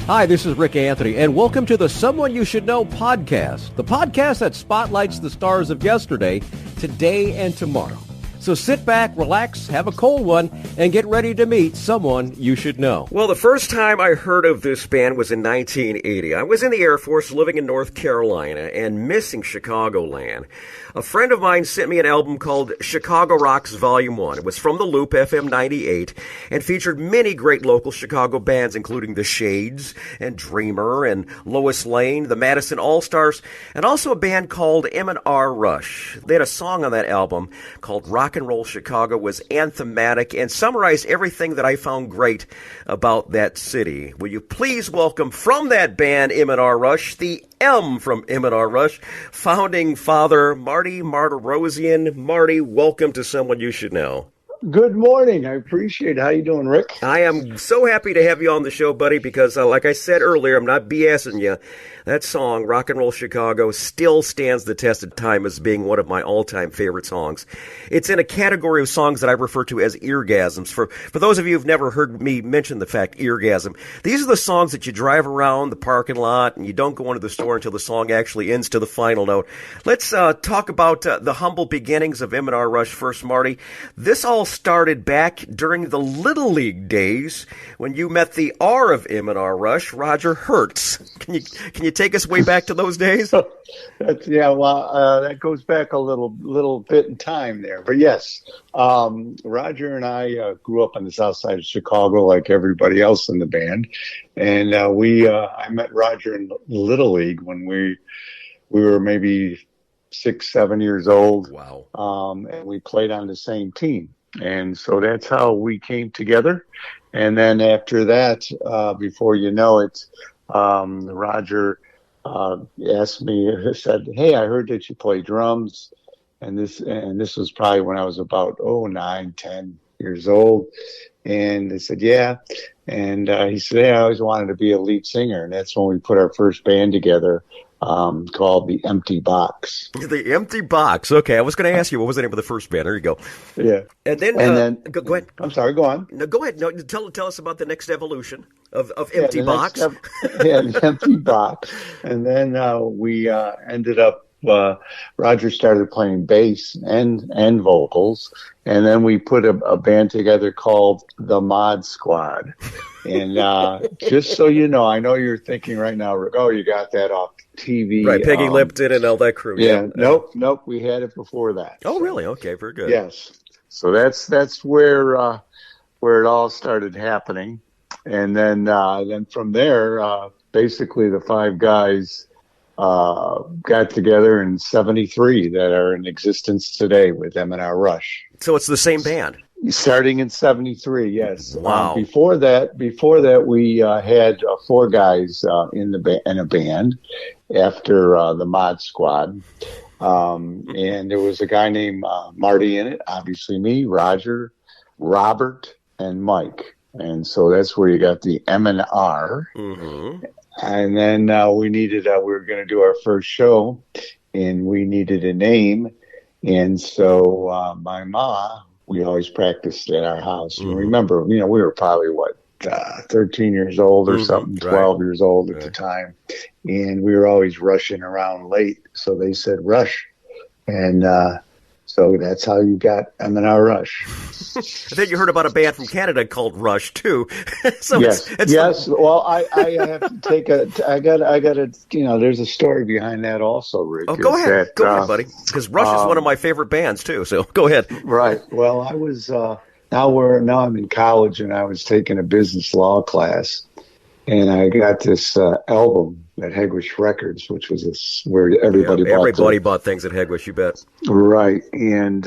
Hi, this is Rick Anthony, and welcome to the Someone You Should Know podcast, the podcast that spotlights the stars of yesterday, today, and tomorrow. So sit back, relax, have a cold one, and get ready to meet someone you should know. Well, the first time I heard of this band was in 1980. I was in the Air Force living in North Carolina and missing Chicagoland. A friend of mine sent me an album called Chicago Rocks Volume 1. It was from The Loop, FM 98, and featured many great local Chicago bands, including The Shades and Dreamer and Lois Lane, the Madison All-Stars, and also a band called M&R Rush. They had a song on that album called Rock and Roll Chicago, was anthematic and summarized everything that I found great about that city. Will you please welcome from that band, M&R Rush, the M from M&R Rush, founding father Marty Mardirosian. Marty, welcome to Someone You Should Know. Good morning. I appreciate it. How you doing, Rick? I am so happy to have you on the show, buddy, because like I said earlier, I'm not BSing you. That song, Rock and Roll Chicago, still stands the test of time as being one of my all-time favorite songs. It's in a category of songs that I refer to as eargasms. For those of you who've never heard me mention the fact eargasm, these are the songs that you drive around the parking lot and you don't go into the store until the song actually ends to the final note. Let's talk about the humble beginnings of M&R Rush first, Marty. This all started back during the Little League days when you met the R of M&R Rush, Roger Hertz. Can you take us way back to those days? That goes back a little bit in time there. But yes, Roger and I grew up on the south side of Chicago like everybody else in the band. And I met Roger in Little League when we were maybe 6, 7 years old. Wow. And we played on the same team. And so that's how we came together. And then after that, before you know it, Roger asked me, said, "Hey, I heard that you play drums." And this was probably when I was about 9, 10 years old. And I said, "Yeah." And he said, "Hey, I always wanted to be a lead singer." And that's when we put our first band together, called The Empty Box. The Empty Box. Okay, I was going to ask you, what was the name of the first band? There you go. Yeah. And then go ahead. I'm sorry, go on. No, go ahead. No, tell us about the next evolution of Empty Box. The Empty Box. And then we ended up, Roger started playing bass and vocals, and then we put a band together called the Mod Squad. And just so you know, I know you're thinking right now, Rick, oh, you got that off TV. Right, Peggy Lipton and all that crew. Yeah, nope, we had it before that. Oh, really? Okay, very good. Yes. So that's where it all started happening. And then from there, basically the five guys got together in 73 that are in existence today with M&R Rush. So it's the same band. Starting in 73, yes. Wow. Before that, we had 4 guys in a band after the Mod Squad. And there was a guy named Marty in it, obviously me, Roger, Robert, and Mike. And so that's where you got the M&R. Mm-hmm. And then we were going to do our first show, and we needed a name. And so my ma, we always practiced at our house. And remember, we were probably 13 years old or something, 12 years old at the time. And we were always rushing around late. So they said Rush. And so that's how you got M&R Rush. I think you heard about a band from Canada called Rush too. So yes. Well, I have to take I got to, there's a story behind that also, Rick. Oh, go ahead, buddy. Because Rush is one of my favorite bands too. So go ahead. Right. Well, I was now I'm in college and I was taking a business law class, and I got this album at Hegwish Records, which was where everybody bought things at Hegwish, you bet. Right. And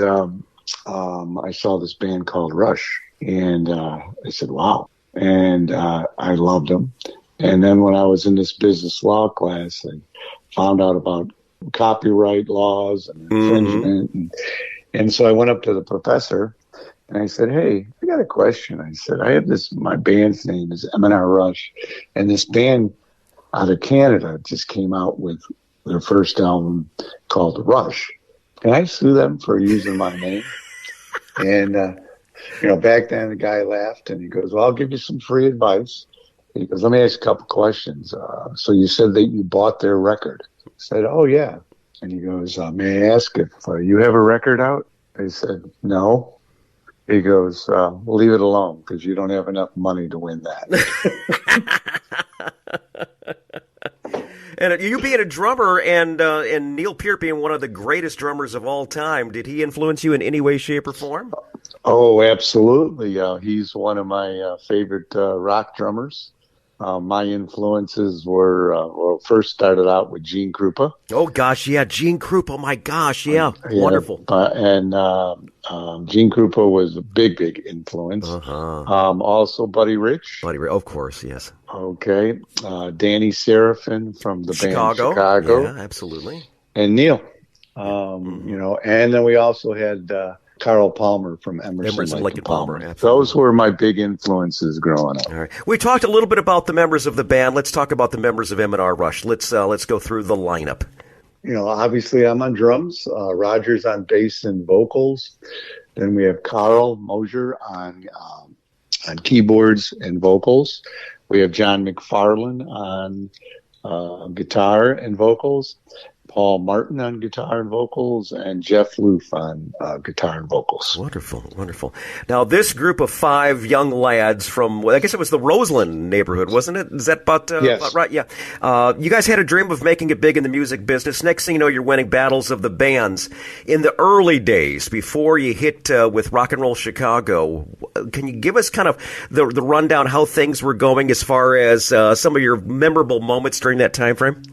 I saw this band called Rush, and I said, wow. And I loved them. And then when I was in this business law class, I found out about copyright laws and infringement. And so I went up to the professor and I said, hey, I got a question. I said, I have my band's name is M&R Rush, and this band out of Canada just came out with their first album called Rush. Can I sue them for using my name? And, back then the guy laughed and he goes, well, I'll give you some free advice. He goes, let me ask you a couple questions. So you said that you bought their record. I said, oh, yeah. And he goes, may I ask if you have a record out? I said, no. He goes, well, leave it alone because you don't have enough money to win that. And you being a drummer and Neil Peart being one of the greatest drummers of all time, did he influence you in any way, shape, or form? Oh, absolutely. He's one of my favorite rock drummers. My influences were, first started out with Gene Krupa. Oh, gosh, yeah, Gene Krupa. Oh, my gosh, yeah, wonderful. Gene Krupa was a big influence. Also Buddy Rich. Of course, yes. Okay. Danny Seraphin from the band Chicago. Yeah, absolutely. And Neil. And then we also had Carl Palmer from Emerson, Lake and Palmer. Those were my big influences growing up. All right. We talked a little bit about the members of the band. Let's talk about the members of M&R Rush. Let's go through the lineup. Obviously I'm on drums, Roger's on bass and vocals. Then we have Carl Mosier on keyboards and vocals. We have John McFarlane on guitar and vocals. Paul Martin on guitar and vocals, and Jeff Loof on guitar and vocals. Wonderful, wonderful. Now, this group of 5 young lads from, I guess it was the Roseland neighborhood, wasn't it? Is that about right? Yeah. You guys had a dream of making it big in the music business. Next thing you know, you're winning battles of the bands. In the early days, before you hit with Rock and Roll Chicago, can you give us kind of the rundown how things were going as far as some of your memorable moments during that time frame?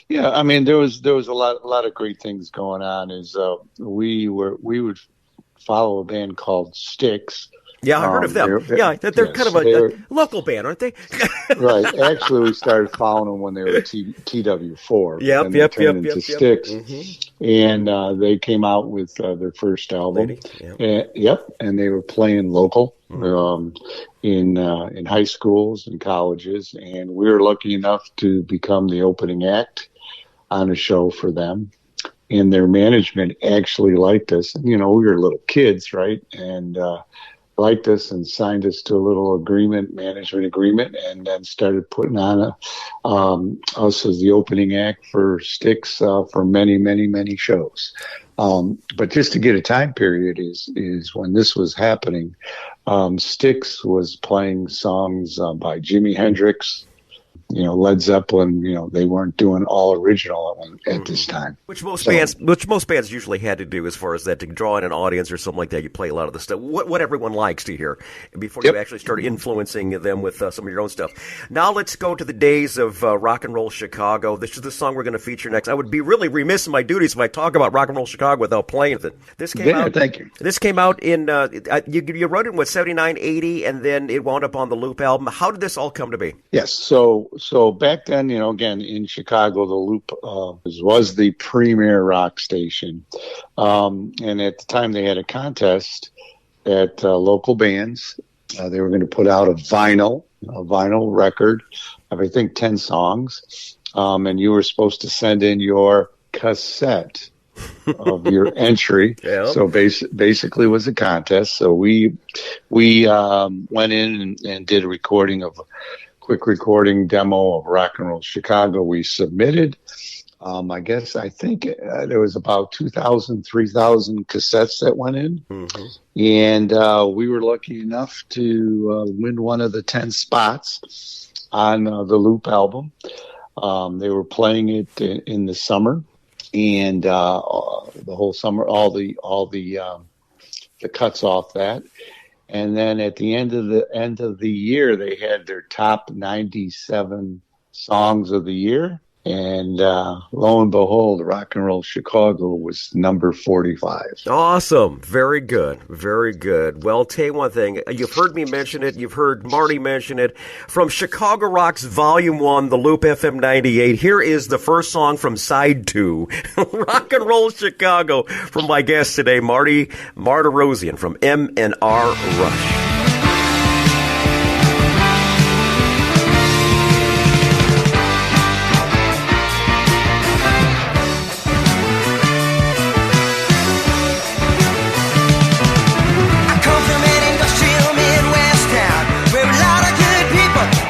Yeah, I mean, there was a lot of great things going on. We would follow a band called Styx. Yeah, I heard of them. They're kind of a local band, aren't they? Right. Actually, we started following them when they were TW4. Yep. Styx. Mm-hmm. And they came out with their first album. And they were playing local in high schools and colleges. And we were lucky enough to become the opening act on a show for them. And their management actually liked us. We were little kids, right? And liked us and signed us to a little management agreement, and then started putting on us as the opening act for Styx for many shows. But just to get a time period is when this was happening, Styx was playing songs by Jimi Hendrix, Led Zeppelin. They weren't doing all original at this time. Which most bands usually had to do as far as that, to draw in an audience or something like that. You play a lot of the stuff, what everyone likes to hear, before you actually start influencing them with some of your own stuff. Now let's go to the days of Rock and Roll Chicago. This is the song we're going to feature next. I would be really remiss in my duties if I talk about Rock and Roll Chicago without playing it. This came out. Thank you. This came out in you wrote it in 79, 80, and then it wound up on the Loop album. How did this all come to be? Yes. So back then, again, in Chicago, the Loop was the premier rock station. And at the time, they had a contest at local bands. They were going to put out a vinyl record of, I think, 10 songs. And you were supposed to send in your cassette of your entry. Yep. So basically it was a contest. So we went in and did a quick recording demo of Rock and Roll Chicago. We submitted. I think there was about 2,000, 3,000 cassettes that went in. Mm-hmm. And we were lucky enough to win one of the 10 spots on the Loop album. They were playing it in the summer, and the whole summer, all the cuts off that. And then at the end of the year, they had their top 97 songs of the year. And lo and behold, Rock and Roll Chicago was number 45. Awesome. Very good. Very good. Well, tell you one thing. You've heard me mention it. You've heard Marty mention it. From Chicago Rock's Volume 1, The Loop FM 98, here is the first song from Side 2, Rock and Roll Chicago, from my guest today, Marty Mardirosian from M&R Rush.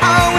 Oh,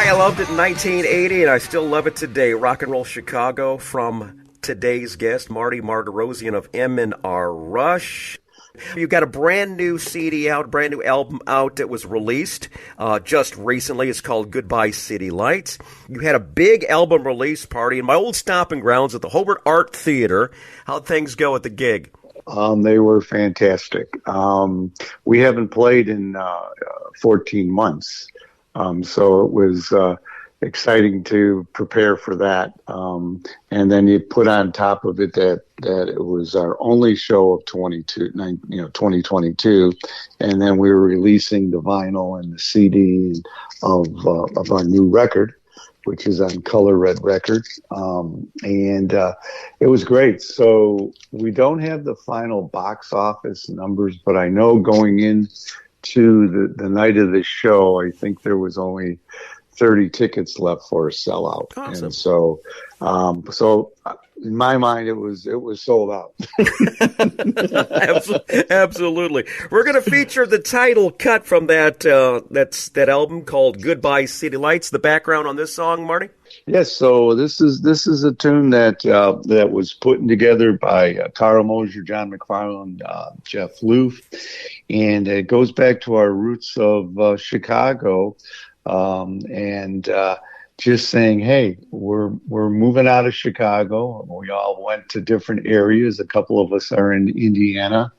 I loved it in 1980, and I still love it today. Rock and Roll Chicago from today's guest, Marty Mardirosian of M&R Rush. You've got a brand new CD out, brand new album out that was released just recently. It's called Goodbye City Lights. You had a big album release party in my old stomping grounds at the Hobart Art Theater. How'd things go at the gig? They were fantastic. We haven't played in 14 months, so it was exciting to prepare for that. And then you put on top of it that it was our only show of 2022, and then we were releasing the vinyl and the CD of our new record, which is on Color Red Records. And it was great. So we don't have the final box office numbers, but I know going into the night of the show, I think there was only 30 tickets left for a sellout. Awesome. And so in my mind, it was sold out. Absolutely. We're going to feature the title cut from that album called Goodbye City Lights. The background on this song, Marty? Yes. So this is a tune that was put together by Carl Mosier, John McFarland, Jeff Loof, and it goes back to our roots of Chicago. And just saying, hey, we're moving out of Chicago. We all went to different areas. A couple of us are in Indiana.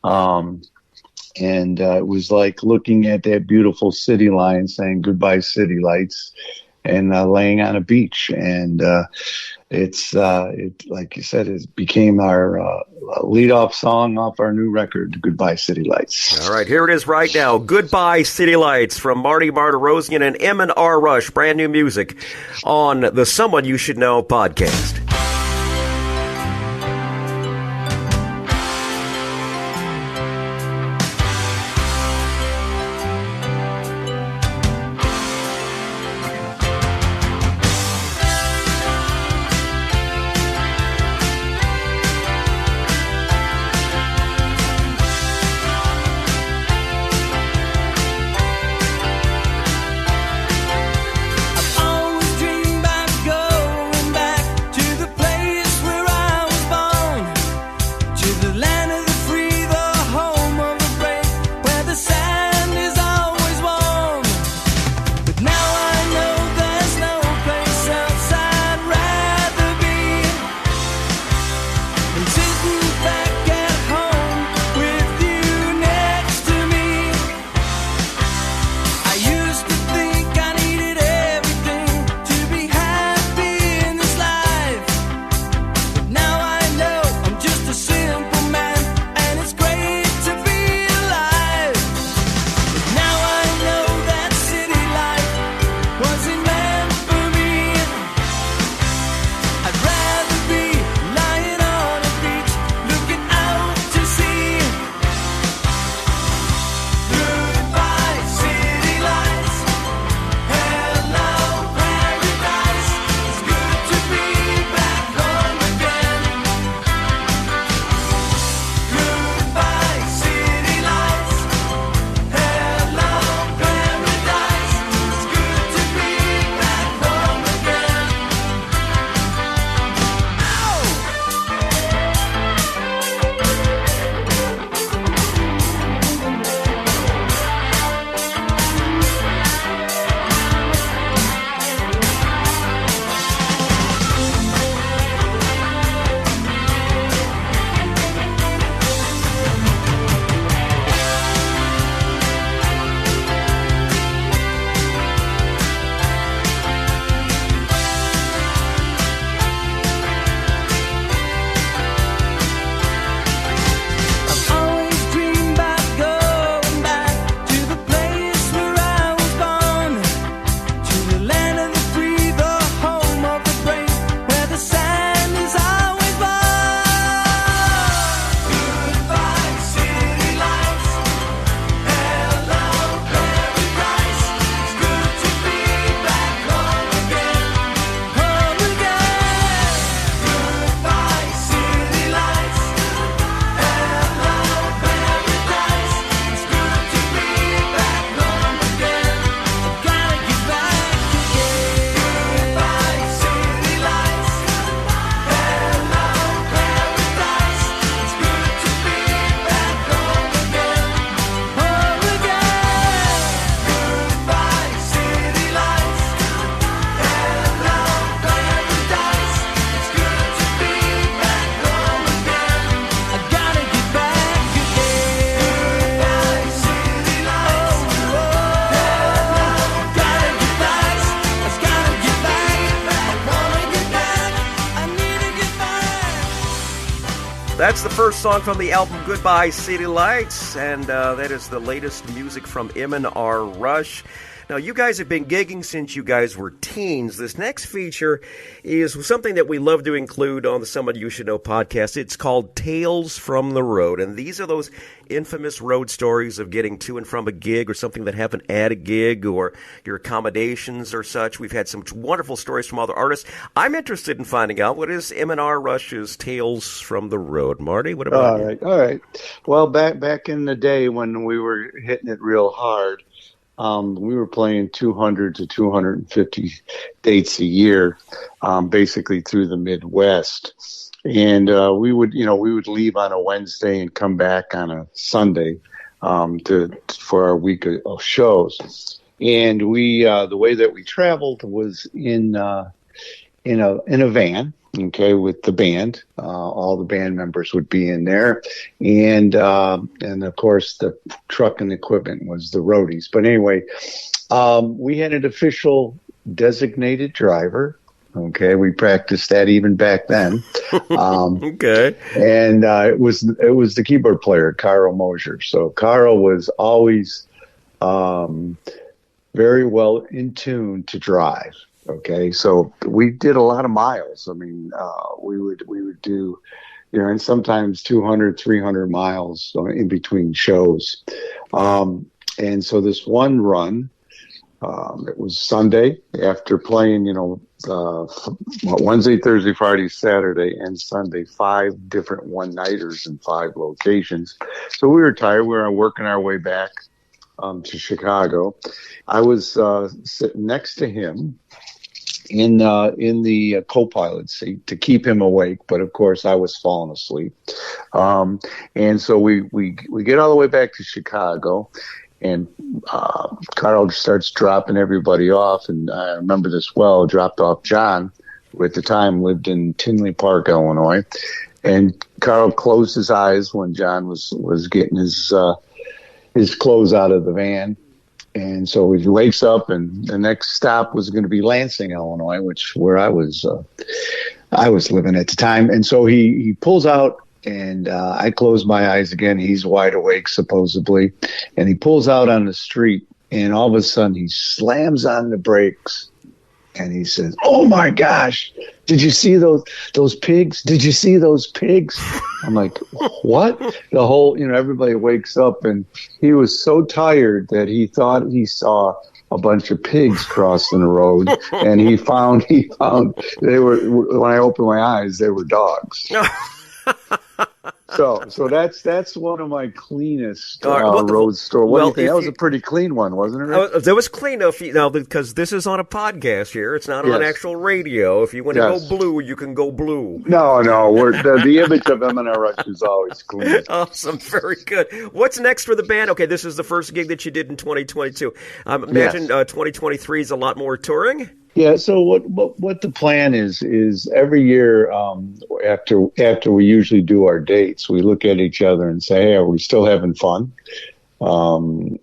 And it was like looking at that beautiful city line saying goodbye city lights and laying on a beach. And it's like you said, it became our lead-off song off our new record, Goodbye City Lights. All right, here it is right now. Goodbye City Lights from Marty Mardirosian and M&R Rush. Brand new music on the Someone You Should Know podcast. I've always dreamed about going back to the That's the first song from the album Goodbye City Lights, and that is the latest music from M&R Rush. Now, you guys have been gigging since you guys were teens. This next feature is something that we love to include on the Someone You Should Know podcast. It's called Tales from the Road, and these are those infamous road stories of getting to and from a gig or something that happened at a gig or your accommodations or such. We've had some wonderful stories from other artists. I'm interested in finding out what is M&R Rush's Tales from the Road. Marty, what about you? All right. Well, back in the day when we were hitting it real hard, we were playing 200 to 250 dates a year, basically through the Midwest. And we would leave on a Wednesday and come back on a Sunday for our week of shows. And we the way that we traveled was in a van. Okay, with the band, all the band members would be in there, and of course the truck and equipment was the roadies. But anyway, we had an official designated driver. Okay, we practiced that even back then. Okay, and it was the keyboard player, Carl Mosier. So Carl was always very well in tune to drive. Okay, so we did a lot of miles. I mean, we would do, and sometimes 200, 300 miles in between shows. And so this one run, it was Sunday after playing, Wednesday, Thursday, Friday, Saturday, and Sunday, 5 different one-nighters in 5 locations. So we were tired. We were working our way back to Chicago. I was sitting next to him in the co-pilot seat to keep him awake, but of course I was falling asleep. And so we get all the way back to Chicago, and Carl starts dropping everybody off, and I remember this well. Dropped off John, who at the time lived in Tinley Park, Illinois, and Carl closed his eyes when John was getting his clothes out of the van. And so he wakes up, and the next stop was going to be Lansing, Illinois, where I was living at the time. And so he pulls out, and I close my eyes again. He's wide awake, supposedly, and he pulls out on the street, and all of a sudden he slams on the brakes, and he says, "Oh my gosh, did you see those pigs? Did you see those pigs?" I'm like, "What?" The whole, everybody wakes up, and he was so tired that he thought he saw a bunch of pigs crossing the road, and he found they were, when I opened my eyes, they were dogs. So that's one of my cleanest road stories. What do you think? That was a pretty clean one, wasn't it, Rick? That was clean enough. Now, because this is on a podcast here, it's not on actual radio. If you want to go blue, you can go blue. No, the image of M&R Rush is always clean. Awesome, very good. What's next for the band? Okay, this is the first gig that you did in 2022. Imagine 2023 is a lot more touring. Yeah. So what the plan is every year after we usually do our dates, we look at each other and say, "Hey, are we still having fun? Do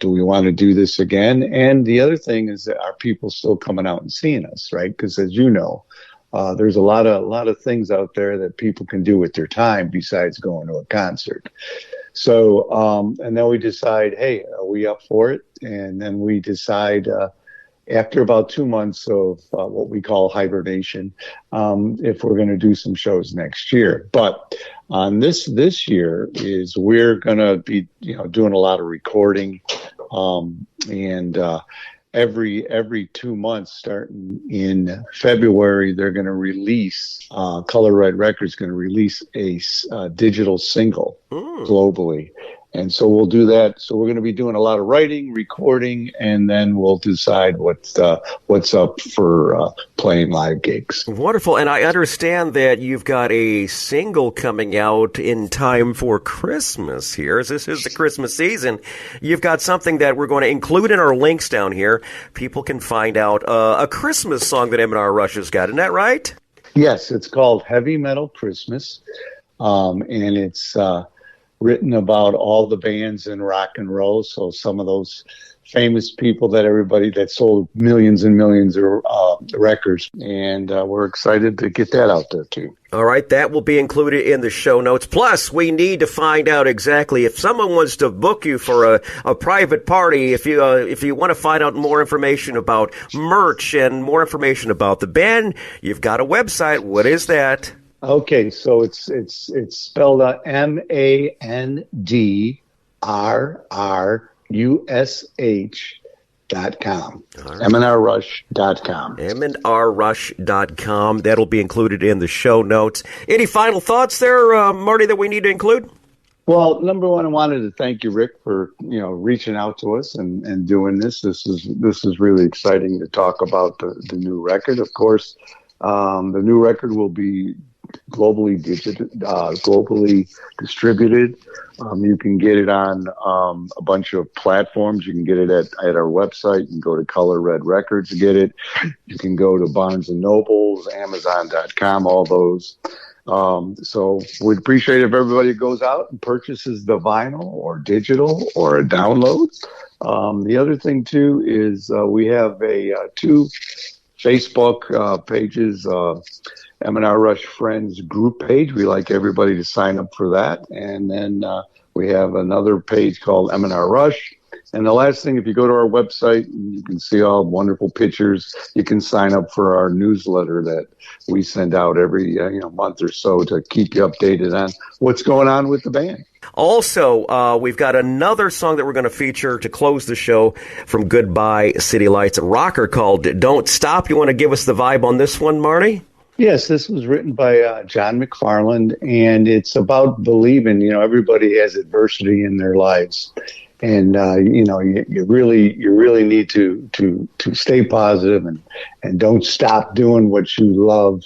we want to do this again?" And the other thing is that are people still coming out and seeing us, right? Because as you know, there's a lot of things out there that people can do with their time besides going to a concert. So and then we decide, hey, are we up for it? And then we decide. After about 2 months of what we call hibernation, if we're going to do some shows next year. But on this year is we're going to be doing a lot of recording, and every 2 months, starting in February, they're going to release Color Red Records going to release a digital single globally. And so we'll do that. So we're going to be doing a lot of writing, recording, and then we'll decide what's up for playing live gigs. Wonderful. And I understand that you've got a single coming out in time for Christmas here. As this is the Christmas season, you've got something that we're going to include in our links down here. People can find out a Christmas song that M&R Rush has got. Isn't that right? Yes, it's called Heavy Metal Christmas, and it's written about all the bands in rock and roll. So some of those famous people that sold millions and millions of records. And we're excited to get that out there too. All right, that will be included in the show notes. Plus, we need to find out exactly if someone wants to book you for a private party, if you want to find out more information about merch and more information about the band, you've got a website. What is that? Okay, so it's spelled out MANDRRUSH.com. Right. M&RRush.com. M&RRush.com. That'll be included in the show notes. Any final thoughts there, Marty, that we need to include? Well, number one, I wanted to thank you, Rick, for reaching out to us and doing this. This is really exciting to talk about the new record. Of course, the new record will be globally distributed. You can get it on a bunch of platforms. You can get it at our website. You can go to Color Red Records to get it. You can go to Barnes & Nobles, Amazon.com, all those. So we'd appreciate if everybody goes out and purchases the vinyl or digital or a download. The other thing, too, is we have two Facebook pages, M&R Rush Friends group page. We like everybody to sign up for that. And then we have another page called M&R Rush. And the last thing, if you go to our website, you can see all wonderful pictures. You can sign up for our newsletter that we send out every month or so to keep you updated on what's going on with the band. Also, we've got another song that we're going to feature to close the show from Goodbye City Lights, a rocker called Don't Stop. You want to give us the vibe on this one, Marty? Yes, this was written by John McFarland, and it's about believing. Everybody has adversity in their lives, and you really need to stay positive and don't stop doing what you love.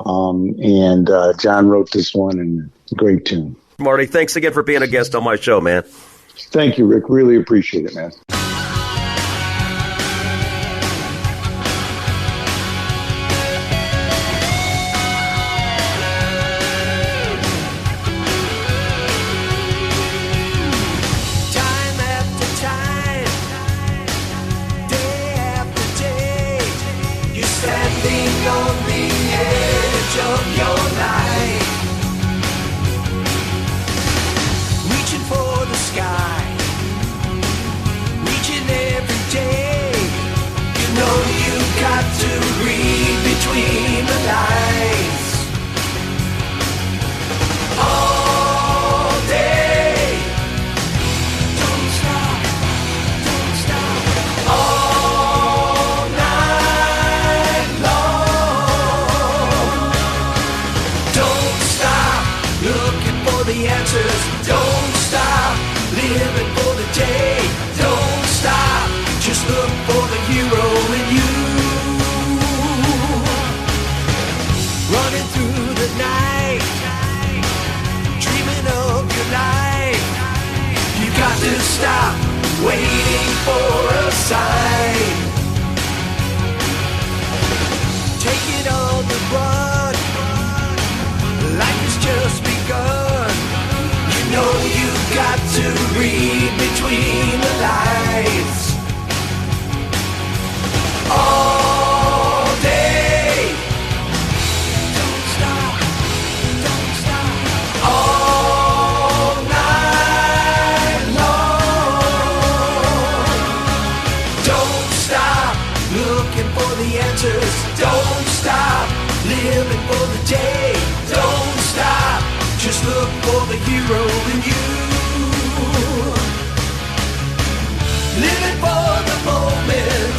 And John wrote this one, and great tune. Marty, thanks again for being a guest on my show, man. Thank you, Rick. Really appreciate it, man. Stop waiting for a sign. Take it on the run. Life has just begun. You've got to read between the lines. All day. Don't stop. Don't stop. All night long. Don't stop looking for the answers. Don't stop living for the day. Don't stop. Just look for the hero in you. Living for the moment.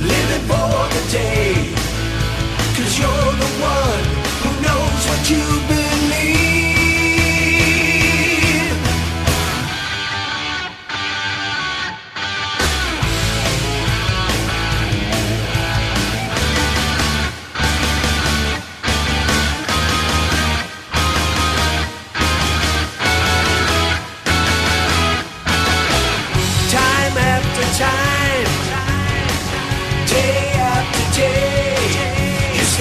Living for the day. 'Cause you're the one who knows what you believe.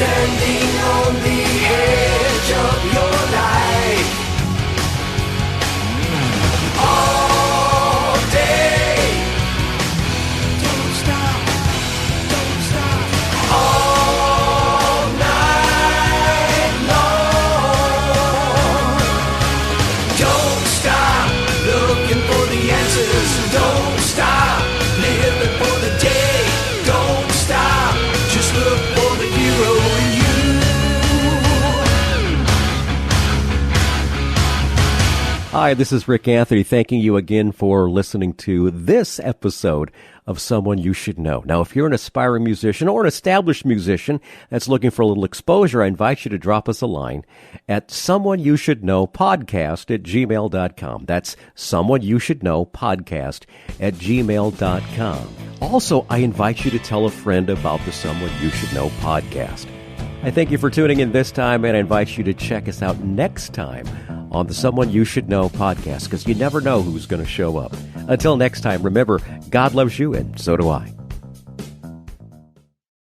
Standing on the edge of your life. Hi, this is Rick Anthony, thanking you again for listening to this episode of Someone You Should Know. Now, if you're an aspiring musician or an established musician that's looking for a little exposure, I invite you to drop us a line at someoneyoushouldknowpodcast@gmail.com. That's someoneyoushouldknowpodcast@gmail.com. Also, I invite you to tell a friend about the Someone You Should Know podcast. I thank you for tuning in this time, and I invite you to check us out next time on the Someone You Should Know podcast, because you never know who's going to show up. Until next time, remember, God loves you, and so do I.